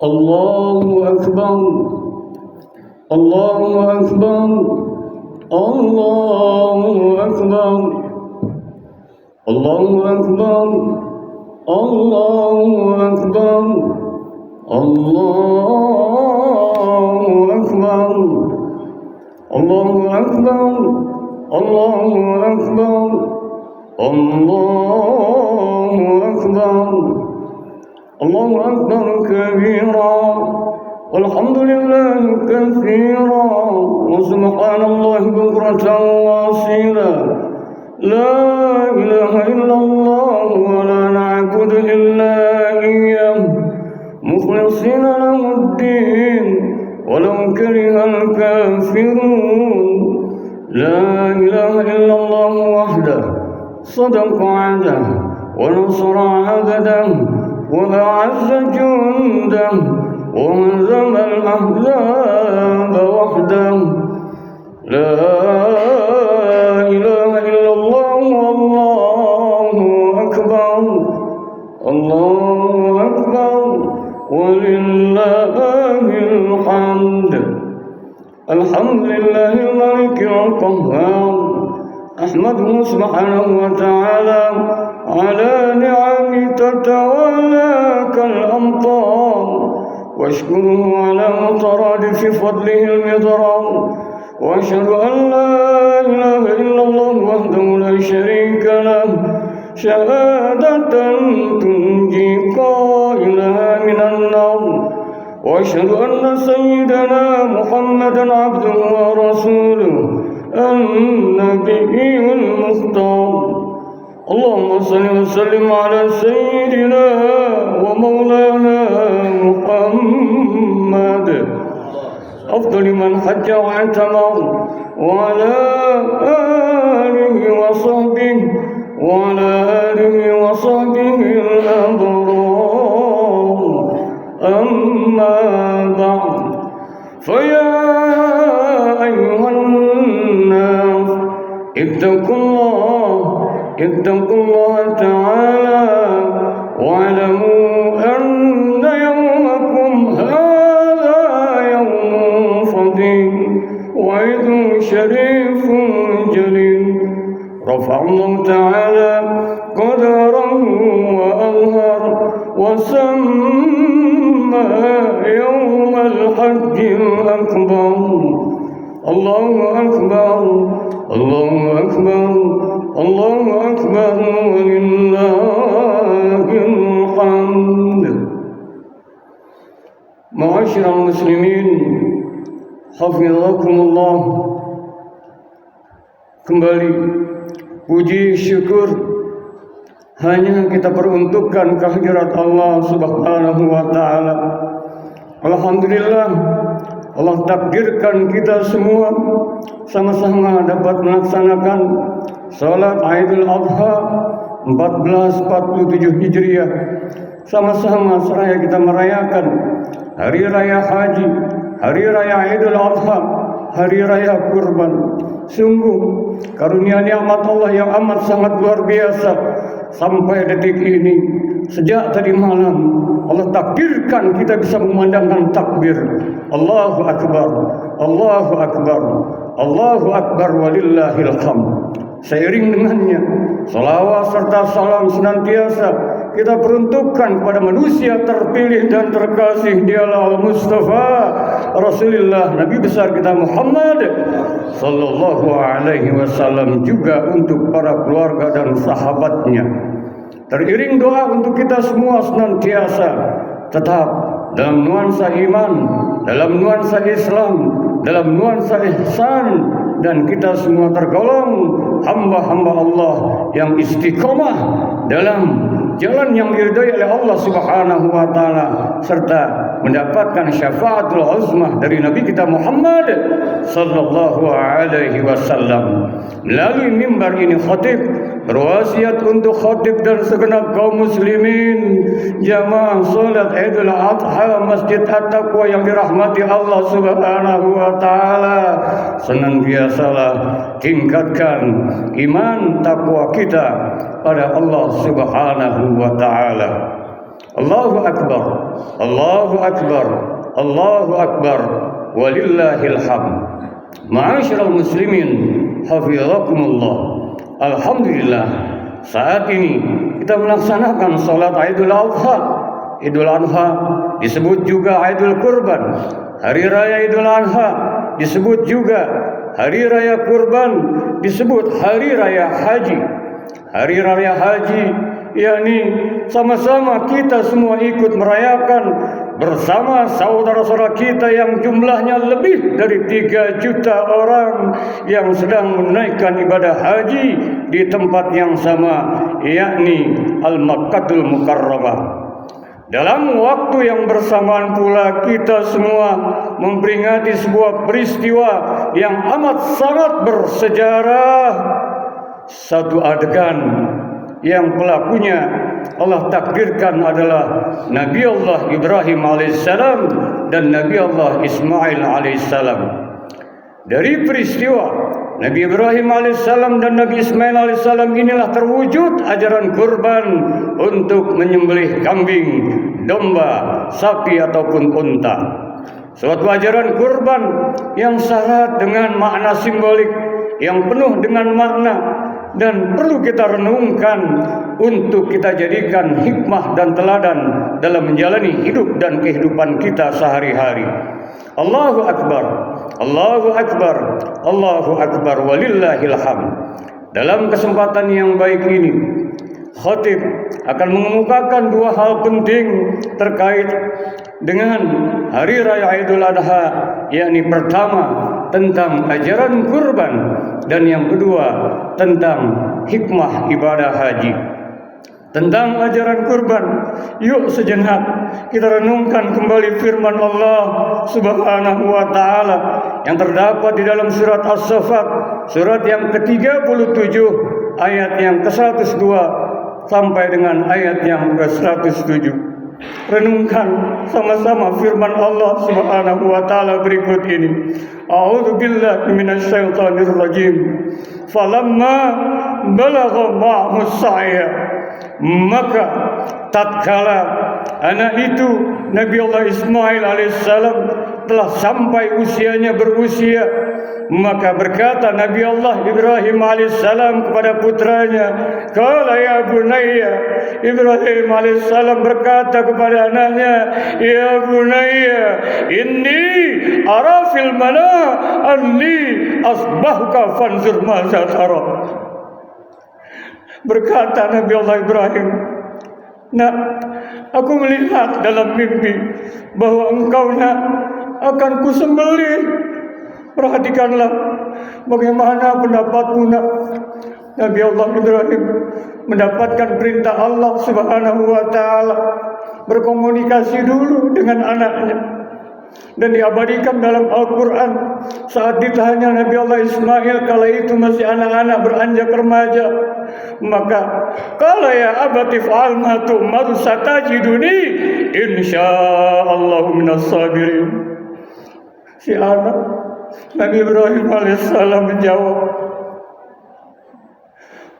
الله أكبر الله أكبر الله أكبر الله أكبر الله أكبر الله أكبر الله أكبر الله أكبر الله أكبر الله أكبر كبيرا والحمد لله كثيرا وسبحان الله بكرة وأصيلا لا إله إلا الله ولا نعبد إلا إياه مخلصين له الدين ولو كره الكافرون لا إله إلا الله وحده صدق وعده ونصر عبده وأعز جنده وهزم الأحزاب وحده لا إله إلا الله والله أكبر الله أكبر ولله الحمد الحمد لله الملك القهار أحمده سبحانه وتعالى على نعم تتوالى كالأمطار واشكره على مترادف فضله المضرار وأشهد أن لا إله إلا الله وحده لا شريك له شهادة تنجي قائلها من النار وأشهد أن سيدنا محمدا عبده ورسوله النبي المختار اللهم صل وسلم على سيدنا ومولانا محمد أفضل من حج واعتمر وعلى آله وصحبه الأبرار أما بعد فيا أيها الناس اتقوا الله تعالى واعلموا أن يومكم هذا يوم فضيل وعيد شريف جليل رفع الله تعالى قدره وأظهر وسمى يوم الحج الأكبر الله أكبر الله أكبر الله أكبر ولله الحمد. معاشر المسلمين hafizhakumullah, kembali puji syukur hanya kita peruntukkan kehadirat Allah Subhanahu wa taala. Alhamdulillah, Allah takdirkan kita semua sama-sama dapat melaksanakan salat Idul Adha 1447 Hijriah. Sama-sama seraya kita merayakan hari raya haji, hari raya Idul Adha, hari raya kurban. Sungguh karunia nikmat Allah yang amat sangat luar biasa. Sampai detik ini, sejak tadi malam Allah takdirkan kita bisa memandangkan takbir Allahu Akbar, Allahu Akbar, Allahu Akbar walillahil hamd. Seiring dengannya salawat serta salam senantiasa kita peruntukkan kepada manusia terpilih dan terkasih, dialah Al-Mustafa Rasulullah Nabi besar kita Muhammad sallallahu alaihi wasallam, juga untuk para keluarga dan sahabatnya. Teriring doa untuk kita semua senantiasa tetap dalam nuansa iman, dalam nuansa Islam, dalam nuansa ihsan, dan kita semua tergolong hamba-hamba Allah yang istiqomah dalam jalan yang diridhai oleh Allah Subhanahu wa taala, serta mendapatkan syafaatul uzmah dari Nabi kita Muhammad sallallahu alaihi wasallam. Melalui mimbar ini khatib berwasiat untuk khatib dan segenap kaum muslimin jamaah salat Idul Adha Masjid At-Taqwa yang dirahmati Allah Subhanahu wa taala, senantiasalah tingkatkan iman takwa kita pada Allah Subhanahu wa taala. Allahu Akbar, Allahu Akbar, Allahu Akbar, walillahil hamd. Ma'asyiral muslimin, hafizakumullah. Alhamdulillah, saat ini kita melaksanakan salat Idul Adha. Idul Adha disebut juga Idul Kurban. Hari raya Idul Adha disebut juga hari raya kurban, disebut hari raya haji. Hari raya haji yakni sama-sama kita semua ikut merayakan bersama saudara-saudara kita yang jumlahnya lebih dari 3 juta orang yang sedang menunaikan ibadah haji di tempat yang sama, yakni Al-Makkahul Mukarramah. Dalam waktu yang bersamaan pula kita semua memperingati sebuah peristiwa yang amat sangat bersejarah. Satu adegan yang pelakunya Allah takdirkan adalah Nabi Allah Ibrahim alaihissalam dan Nabi Allah Ismail alaihissalam. Dari peristiwa Nabi Ibrahim alaihissalam dan Nabi Ismail alaihissalam inilah terwujud ajaran kurban untuk menyembelih kambing, domba, sapi ataupun unta. Suatu ajaran kurban yang syarat dengan makna simbolik, yang penuh dengan makna dan perlu kita renungkan untuk kita jadikan hikmah dan teladan dalam menjalani hidup dan kehidupan kita sehari-hari. Allahu Akbar, Allahu Akbar, Allahu Akbar, walillahil hamd. Dalam kesempatan yang baik ini, khatib akan mengemukakan 2 hal penting terkait dengan hari raya Idul Adha, yakni pertama tentang ajaran kurban dan yang kedua tentang hikmah ibadah haji. Tentang ajaran kurban, yuk sejenak kita renungkan kembali firman Allah Subhanahu wa taala yang terdapat di dalam surat As-Saffat, surat yang ke-37 ayat yang ke-102 sampai dengan ayat yang ke-107. Renungkan sama-sama firman Allah Subhanahu wa taala berikut ini. A'udzu billahi minasyaitonir rajim. Falamma balagha ma'hu sa'ya, maka tatkala anak itu Nabi Allah Ismail alaihissalam telah sampai usianya berusia, maka berkata Nabi Allah Ibrahim alaihissalam kepada putranya, qala ya bunayya, Ibrahim alaihissalam berkata kepada anaknya, ya bunayya, inni ara fil mana anni asbahka fanzur maza tara. Berkata Nabi Allah Ibrahim, nak, aku melihat dalam mimpi bahwa engkau nak akan kusembelih. Perhatikanlah bagaimana pendapatmu nak. Nabi Allah Ibrahim mendapatkan perintah Allah Subhanahu wa taala, berkomunikasi dulu dengan anaknya. Dan diabadikan dalam Al-Quran saat ditanya Nabi Allah Ismail kala itu masih anak-anak beranjak remaja, maka qala ya abati fa'al ma tu'mar satajiduni insyaallahu minas sabirin. Si anak Nabi Ibrahim alaihissalam menjawab,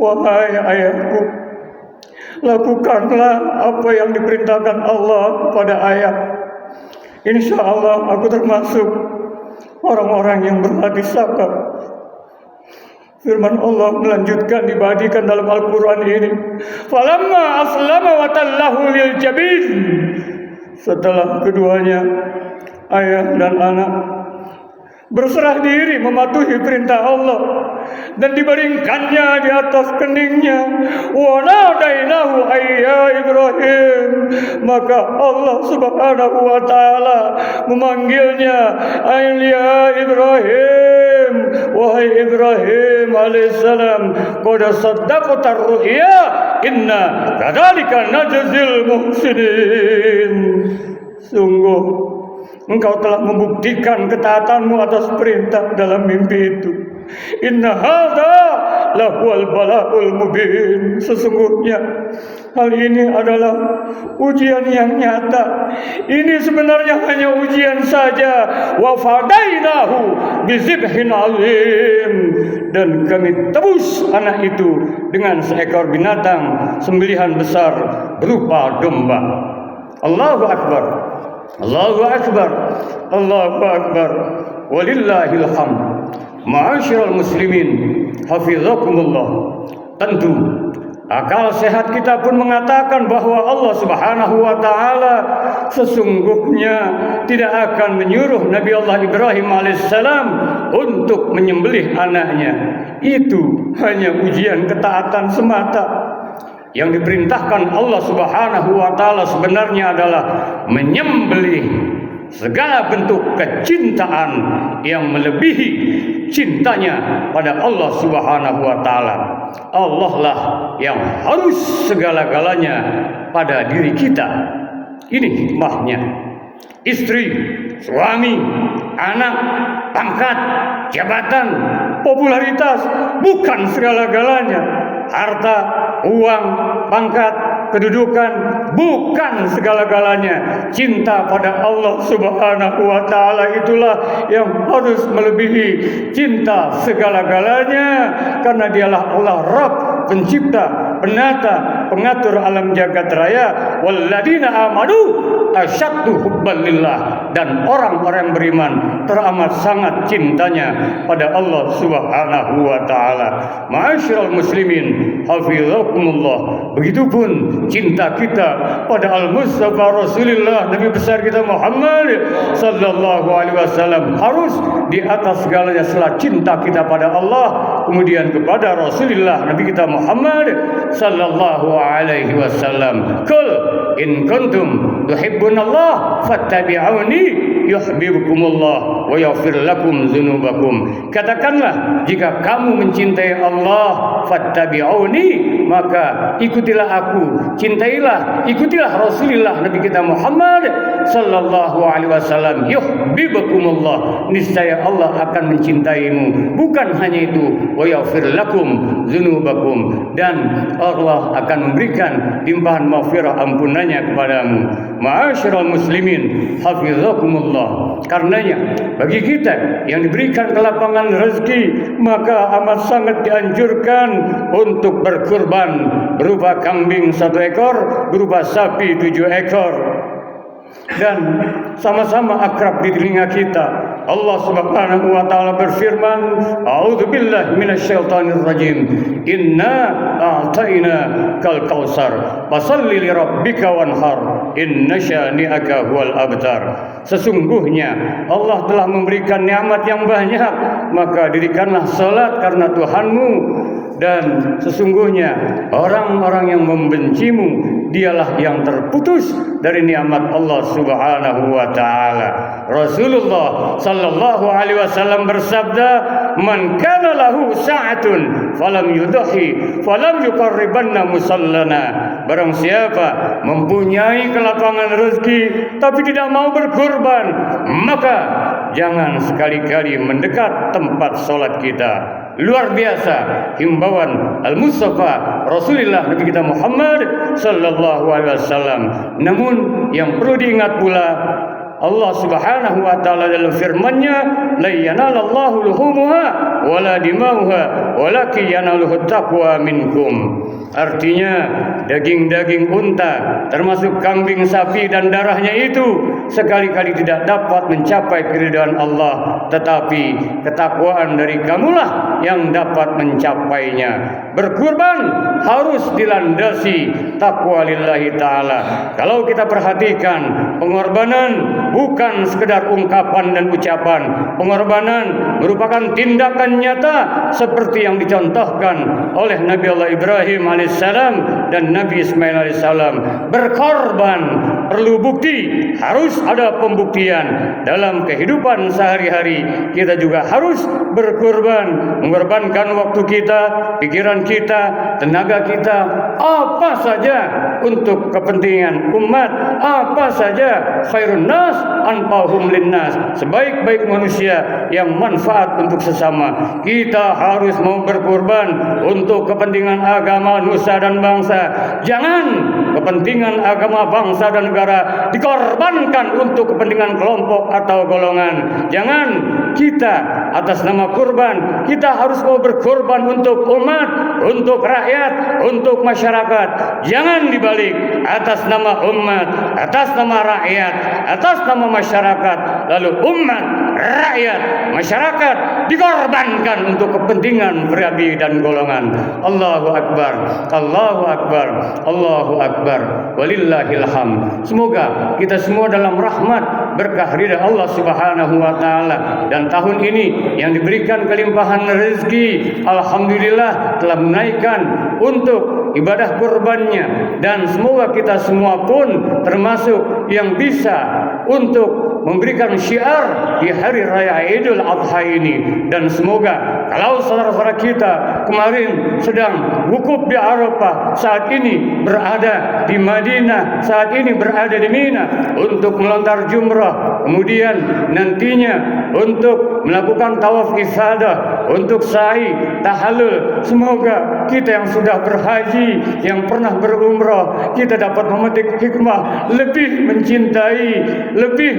wahai ayahku, lakukanlah apa yang diperintahkan Allah kepada ayah. Insya Allah aku termasuk orang-orang yang berhati sabar. Firman Allah melanjutkan dibadikan dalam Al-Quran ini. Falamma aslama wa tallahu lil jabin. Setelah keduanya, ayah dan anak, berserah diri mematuhi perintah Allah dan dibaringkannya di atas keningnya. Wa nadainahu ayya Ibrahim, maka Allah Subhanahu wa taala memanggilnya, ya Ibrahim, wahai Ibrahim alaihissalam, qad saddaqta ar-ru'ya inna kadzalika najzil muhsinin. Sungguh engkau telah membuktikan ketaatanmu atas perintah dalam mimpi itu. Inna hadza lahuwal bala'ul mubin. Sesungguhnya hal ini adalah ujian yang nyata. Ini sebenarnya hanya ujian saja. Wa fadainahu bizibhin alim. Dan kami tebus anak itu dengan seekor binatang sembelihan besar berupa domba. Allahu Akbar. Allahu Akbar. Allahu Akbar. Walillahil hamd. Ma'asyiral muslimin, hafizakumullah. Tentu akal sehat kita pun mengatakan bahwa Allah Subhanahu wa taala sesungguhnya tidak akan menyuruh Nabi Allah Ibrahim alaihissalam untuk menyembelih anaknya. Itu hanya ujian ketaatan semata. Yang diperintahkan Allah Subhanahu wa taala sebenarnya adalah menyembelih segala bentuk kecintaan yang melebihi cintanya pada Allah Subhanahu wa taala. Allah lah yang harus segala-galanya pada diri kita. Ini hikmahnya. Istri, suami, anak, pangkat, jabatan, popularitas bukan segala-galanya. Harta, uang, pangkat, kedudukan bukan segala-galanya. Cinta pada Allah Subhanahu wa taala itulah yang harus melebihi cinta segala-galanya, karena dialah Allah Rabb, pencipta, penata, pengatur alam jagat raya. Walladzina amanu asyaddu hubban lillah, dan orang-orang beriman teramat sangat cintanya pada Allah Subhanahu wa taala. Ma'asyiral muslimin, hafizakumullah. Begitupun cinta kita pada Al-Mustafa Rasulullah, Nabi besar kita Muhammad sallallahu alaihi wasallam, harus di atas segalanya setelah cinta kita pada Allah, kemudian kepada Rasulullah Nabi kita Muhammad sallallahu alaihi wasallam. Qul in kuntum tuhibbunallah fattabi'uni yuhibbukumullah wa yaghfir lakum dzunubakum. Katakanlah, jika kamu mencintai Allah, fattabi'uni, maka ikutilah aku, cintailah, ikutilah Rasulullah Nabi kita Muhammad sallallahu alaihi wasallam, yuhibbukumullah, niscaya Allah akan mencintaimu. Bukan hanya itu, wa yaghfir lakum dzunubakum, dan Allah akan memberikan limpahan maghfirah ampunannya kepadamu. Ma'asyiral muslimin, hafizakumullah. Karenanya bagi kita yang diberikan kelapangan rezeki, maka amat sangat dianjurkan untuk berkurban berupa kambing 1 ekor, berupa sapi 7 ekor. Dan sama-sama akrab di telinga kita, Allah Subhanahu wa taala berfirman, a'udzubillahi minasyaitonir rajim, inna a'taina kal kausar fasalli li rabbika wanhar inna syani'aka huwal abtar. Sesungguhnya Allah telah memberikan nikmat yang banyak, maka dirikanlah salat karena Tuhanmu, dan sesungguhnya orang-orang yang membencimu dialah yang terputus dari nikmat Allah Subhanahu wa taala. Rasulullah sallallahu alaihi wasallam bersabda, "Man kana lahu sa'atun falam yudhi falam yuqarribanna musallana." Barang siapa mempunyai kelapangan rezeki tapi tidak mau berkurban, maka jangan sekali-kali mendekat tempat salat kita. Luar biasa himbauan Al-Mustafa Rasulullah Nabi kita Muhammad sallallahu alaihi wasallam. Namun yang perlu diingat pula, Allah Subhanahu wa taala dalam firman-Nya, la yanalallahu luhumuha wala dimauha walakin yanaluhu taqwa minkum. Artinya daging-daging unta, termasuk kambing, sapi dan darahnya itu sekali-kali tidak dapat mencapai keridhaan Allah, tetapi ketakwaan dari kamulah yang dapat mencapainya. Berkurban harus dilandasi takwa lillahi ta'ala. Kalau kita perhatikan, pengorbanan bukan sekedar ungkapan dan ucapan. Pengorbanan merupakan tindakan nyata seperti yang dicontohkan oleh Nabi Allah Ibrahim alaihissalam dan Nabi Ismail alaihissalam. Berkorban perlu bukti, harus ada pembuktian. Dalam kehidupan sehari-hari kita juga harus berkorban, mengorbankan waktu kita, pikiran kita, tenaga kita, apa saja untuk kepentingan umat, apa saja khairun nas anfa'uhum linnas, sebaik-baik manusia yang manfaat untuk sesama. Kita harus mau berkorban untuk kepentingan agama, nusa dan bangsa. Jangan kepentingan agama, bangsa dan negara dikorbankan untuk kepentingan kelompok atau golongan. Jangan kita atas nama kurban, kita harus mau berkorban untuk umat, untuk rakyat, untuk masyarakat. masyarakat, jangan dibalik atas nama umat, atas nama rakyat, atas nama masyarakat, lalu umat, rakyat, masyarakat dikorbankan untuk kepentingan pribadi dan golongan. Allahu Akbar, Allahu Akbar, Allahu Akbar, walillahil hamd. Semoga kita semua dalam rahmat berkah ridha Allah Subhanahu wa taala, dan tahun ini yang diberikan kelimpahan rezeki, alhamdulillah telah menaikkan untuk ibadah kurbannya, dan semoga kita semua pun termasuk yang bisa untuk memberikan syiar di hari raya Idul Adha ini. Dan semoga kalau saudara-saudara kita kemarin sedang wukuf di Arafah, saat ini berada di Madinah, saat ini berada di Mina untuk melontar jumrah, kemudian nantinya untuk melakukan tawaf ifadah, untuk sa'i tahallul, semoga kita yang sudah berhaji, yang pernah berumrah, kita dapat memetik hikmah lebih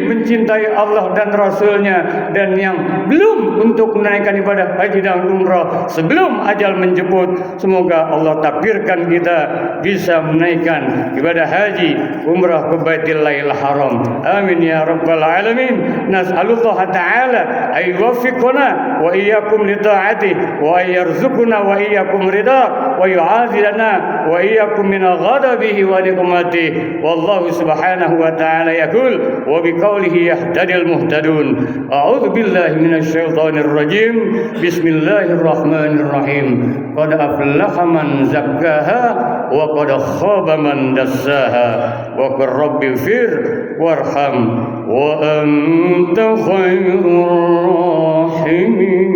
mencintai Allah dan Rasulnya, dan yang belum untuk menaikkan ibadah haji dan umrah sebelum ajal menjemput, semoga Allah takdirkan kita bisa menaikkan ibadah haji umrah ke Baitullahil Haram. Amin ya rabbal alamin. Nas'alullah ta'ala ay yuwaffiqna wa iyyakum li ta'atihi wa yarzuqna wa iyyakum ridha wa yu'adzilana wa iyyakum min ghadabihi wa niqmatihi. Wallahu subhanahu wa ta'ala yaqul wa biqaulihi yahtadil muhtadun. A'udzu billahi minasy syaithanir rajim. Bismillahirrahmanirrahim. Qad aflaha man zakkaha wa qad khaba man dassaha. Wa qur rabbighfir warham wa anta khairur rahimin.